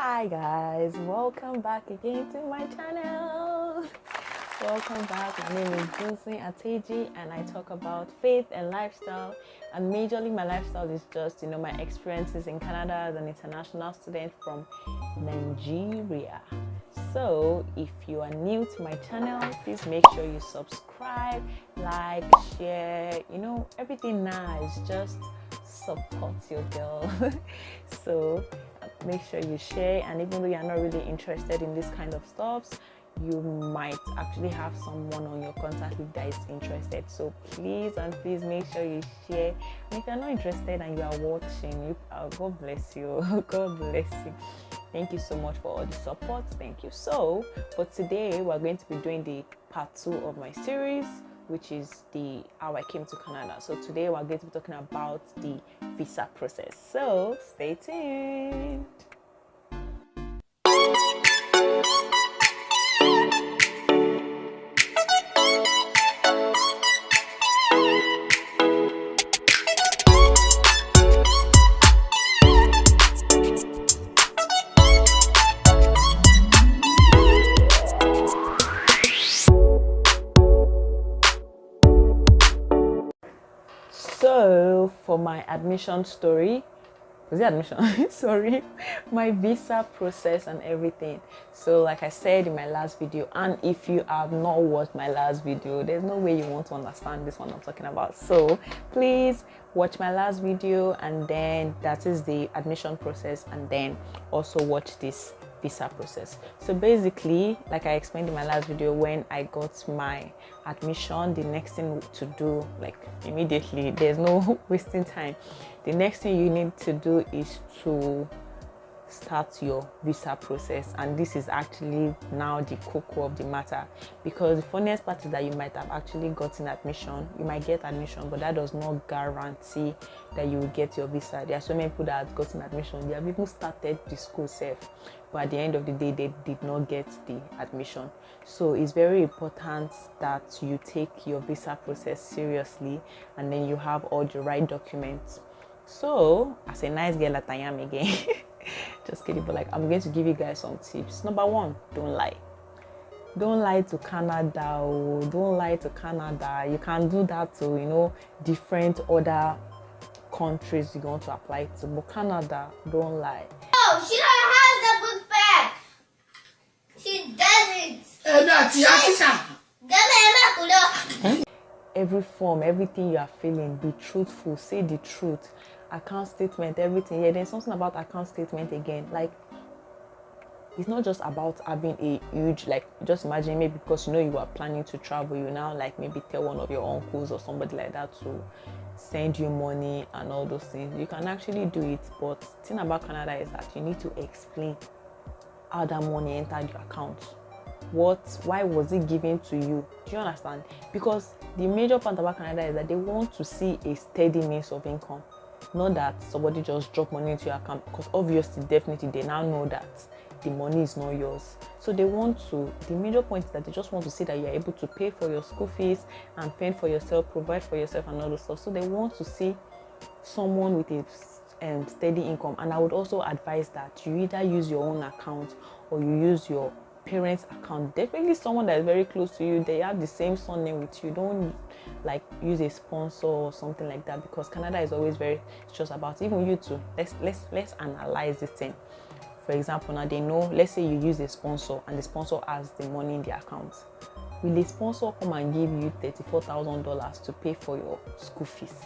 Hi guys, welcome back again to my channel. Welcome back. My name is Johnson Ateji and I talk about faith and lifestyle, and majorly my lifestyle is just my experiences in Canada as an international student from Nigeria. So if you are new to my channel, please make sure you subscribe, like, share, everything nice. Just support your girl. So make sure you share, and even though you're not really interested in this kind of stuff, you might actually have someone on your contact list that is interested. So please make sure you share. And if you're not interested and you are watching, God bless you. God bless you. Thank you so much for all the support. Thank you. So for today, we're going to be doing the part 2 of my series, which is the how I came to Canada. So today we're going to be talking about the visa process. So stay tuned. So for my admission story, sorry, my visa process and everything. So like I said in my last video, and if you have not watched my last video, there's no way you want to understand this one I'm talking about. So please watch my last video, and then that is the admission process, and then also watch this visa process. So basically, like I explained in my last video, when I got my admission, the next thing to do, like immediately, there's no wasting time, the next thing you need to do is to start your visa process. And this is actually now the cocoa of the matter, because the funniest part is that you might have actually gotten admission, you might get admission, but that does not guarantee that you will get your visa. There are so many people that have gotten admission, they have even started the school safe, but at the end of the day they did not get the admission. So it's very important that you take your visa process seriously, and then you have all the right documents. So as a nice girl that I am again, just kidding, but like I'm going to give you guys some tips. Number one, don't lie. Don't lie to Canada. Don't lie to Canada. You can do that to different other countries you want to apply to, but Canada, don't lie. Oh, she don't have the book bag. She doesn't. Every form, everything you are feeling, be truthful, say the truth. Account statement, everything. Yeah, there's something about account statement again. Like, it's not just about having a huge, like, just imagine maybe because you are planning to travel, you now like maybe tell one of your uncles or somebody like that to send you money and all those things. You can actually do it, but the thing about Canada is that you need to explain how that money entered your account. Why was it given to you? Do you understand? Because the major part about Canada is that they want to see a steady means of income, not that somebody just drop money into your account, because obviously, definitely, they now know that the money is not yours. So the major point is that they just want to see that you're able to pay for your school fees and fend for yourself, provide for yourself and all those stuff. So they want to see someone with a steady income. And I would also advise that you either use your own account or you use your parents' account. Definitely someone that is very close to you, they have the same surname with you. Don't like use a sponsor or something like that, because Canada is always very just about even you too. Let's analyze this thing. For example, now they know, let's say you use a sponsor and the sponsor has the money in the account. Will the sponsor come and give you $34,000 to pay for your school fees?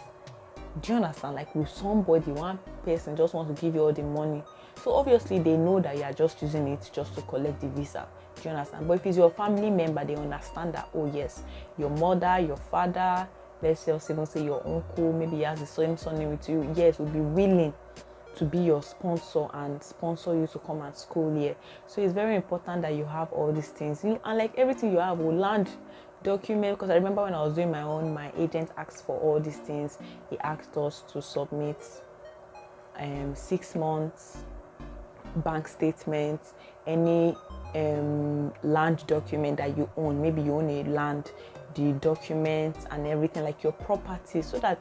Do you understand? Like, with somebody, one person just wants to give you all the money. So obviously they know that you are just using it just to collect the visa. Do you understand? But if it's your family member, they understand that, oh yes, your mother, your father, let's say even say your uncle, maybe he has the same surname with you, yes, will be willing to be your sponsor and sponsor you to come and school here. So it's very important that you have all these things, and like everything you have will land document. Because I remember when I was doing my own, my agent asked for all these things. He asked us to submit 6 months bank statements, any land document that you own, maybe you own a land, the documents and everything, like your property, so that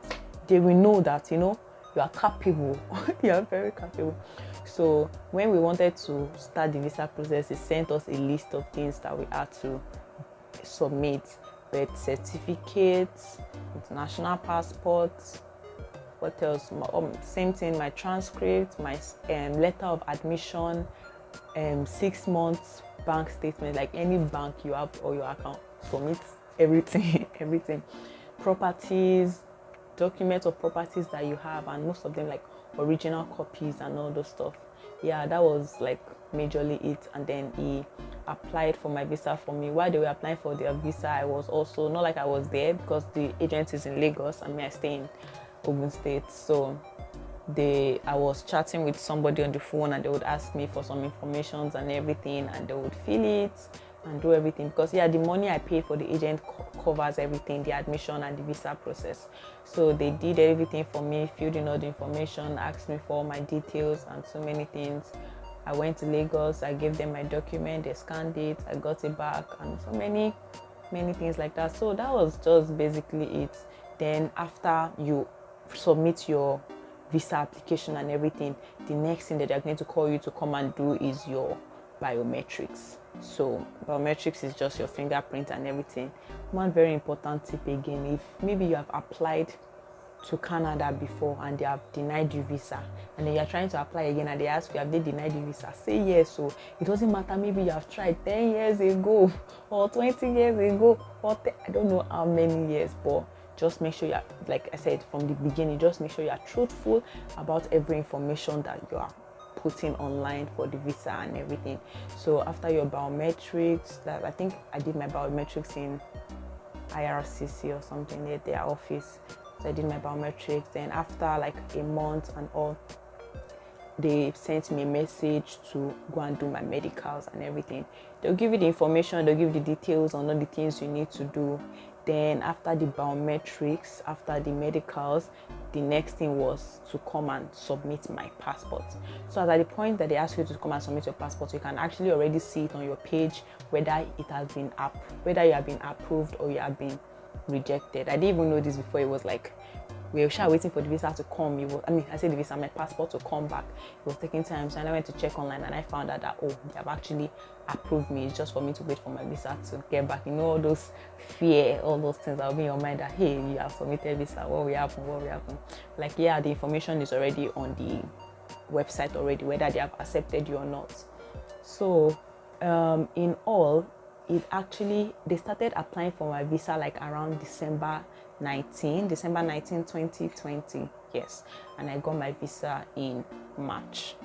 they will know that you are capable. You are very capable. So when we wanted to start the visa process, it sent us a list of things that we had to submit: birth certificates, international passports, what else? Same thing, my transcript, my letter of admission, 6 months bank statement, like any bank you have or your account, submit everything, everything. Properties, documents of properties that you have, and most of them like original copies and all those stuff. Yeah, that was like majorly it. And then he applied for my visa for me. While they were applying for their visa, I was also not like I was there because the agent is in Lagos and me, I stay in Ogun State. So I was chatting with somebody on the phone, and they would ask me for some information and everything, and they would fill it and do everything, because the money I pay for the agent covers everything, the admission and the visa process. So they did everything for me, filled in all the information, asked me for all my details and so many things. I went to Lagos, I gave them my document, they scanned it, I got it back, and so many things like that. So that was just basically it. Then after you submit your visa application and everything, the next thing that they're going to call you to come and do is your biometrics. So biometrics is just your fingerprint and everything. One very important tip again: if maybe you have applied to Canada before and they have denied you visa, and then you're trying to apply again and they ask you, have they denied you visa, say yes. So it doesn't matter, maybe you have tried 10 years ago or 20 years ago or I don't know how many years, but just make sure you're, like I said from the beginning, just make sure you're truthful about every information that you are putting online for the visa and everything. So after your biometrics, I think I did my biometrics in IRCC or something at their office. So I did my biometrics. Then after like a month and all, they sent me a message to go and do my medicals and everything. They'll give you the information, they'll give you the details on all the things you need to do. Then after the biometrics, after the medicals, the next thing was to come and submit my passport. So at the point that they ask you to come and submit your passport, you can actually already see it on your page whether it has been whether you have been approved or you have been rejected. I didn't even know this before. It was like we were waiting for the visa to come. I said the visa, my passport to come back. It was taking time, so I went to check online and I found out that they have actually approved me. It's just for me to wait for my visa to get back. You know, all those fear, all those things that will be in your mind that hey, you have submitted visa, what will happen? Like, yeah, the information is already on the website already, whether they have accepted you or not. So in all, they started applying for my visa like around December 19, 2020. Yes. And I got my visa in March.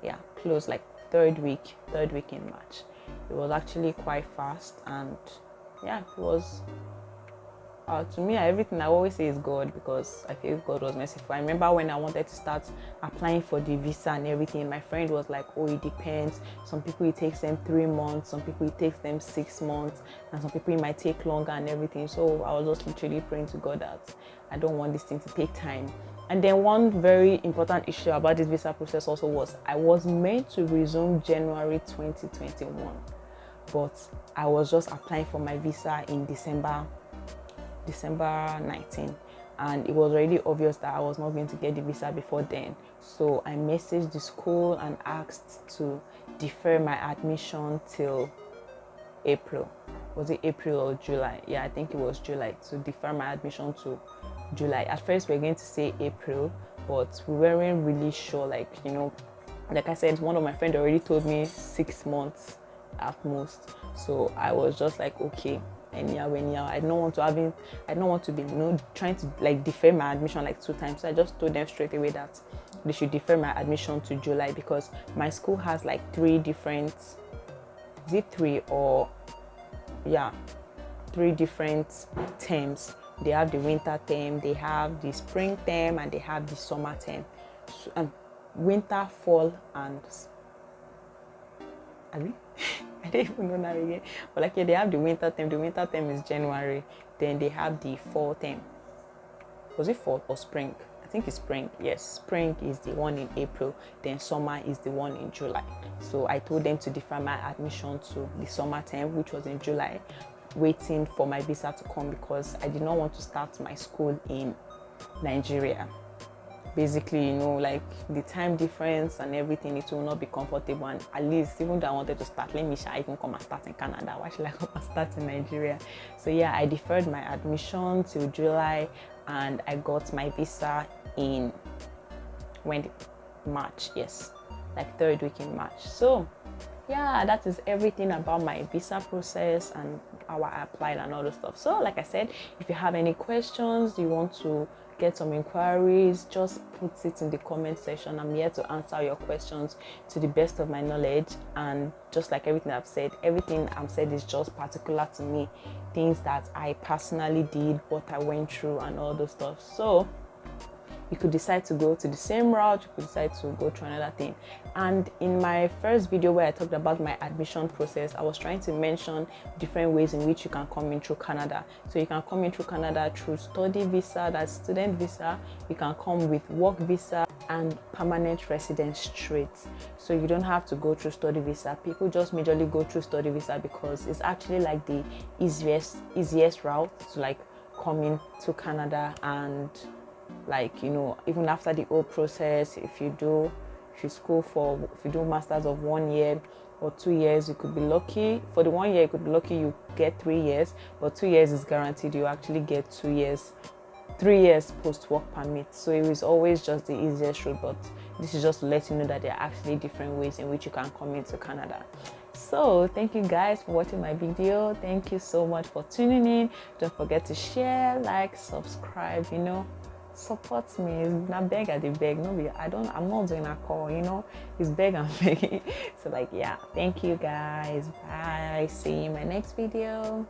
Yeah, close like third week in March. It was actually quite fast, and yeah, it was to me, everything I always say is God, because I feel God was merciful. I remember when I wanted to start applying for the visa and everything, my friend was like, it depends. Some people it takes them 3 months, some people it takes them 6 months, and some people it might take longer and everything. So I was just literally praying to God that I don't want this thing to take time. And then one very important issue about this visa process also was I was meant to resume January 2021, but I was just applying for my visa in December 19, and it was already obvious that I was not going to get the visa before then. So I messaged the school and asked to defer my admission till April. Was it April or July? Yeah, I think it was July, to defer my admission to July. At first we were going to say April, but we weren't really sure, like I said, one of my friends already told me 6 months at most. So I was just like, okay, anyhow. I don't want to be trying to like defer my admission like 2 times. So I just told them straight away that they should defer my admission to July, because my school has like 3 different, is it 3 or 3 different terms. They have the winter term, they have the spring term, and they have the summer term. So, winter, fall, and I don't even know now again. But like, they have the winter term. The winter term is January. Then they have the fall term. Was it fall or spring? I think it's spring. Yes, spring is the one in April. Then summer is the one in July. So I told them to defer my admission to the summer term, which was in July, waiting for my visa to come, because I did not want to start my school in Nigeria. basically, you know, like the time difference and everything, it will not be comfortable. And at least, even though I wanted to start, let me shall even come and start in Canada. Why should I come and start in Nigeria? So yeah, I deferred my admission till July, and I got my visa in March, yes, like third week in March. So yeah, that is everything about my visa process and how I applied and all the stuff. So like I said, if you have any questions, you want to get some inquiries, just put it in the comment section. I'm here to answer your questions to the best of my knowledge. And just like everything I've said, everything I've said is just particular to me, things that I personally did, what I went through and all those stuff. So you could decide to go to the same route, you could decide to go through another thing. And in my first video where I talked about my admission process, I was trying to mention different ways in which you can come in through Canada. So you can come in through Canada through study visa, that's student visa. You can come with work visa and permanent residence straight. So you don't have to go through study visa. People just majorly go through study visa because it's actually like the easiest route to like come in to Canada. And like, you know, even after the whole process, if you do masters of 1 year or 2 years, you could be lucky. For the 1 year, you could be lucky you get 3 years, but 2 years is guaranteed you actually get 2 years, 3 years post work permit. So it is always just the easiest route, but this is just to let you know that there are actually different ways in which you can come into Canada. So thank you guys for watching my video. Thank you so much for tuning in. Don't forget to share, like, subscribe, you know, support me. Not beg at the beg. No, I'm not doing a call, you know, it's beg and begging. So like, yeah, thank you guys. Bye. See you in my next video.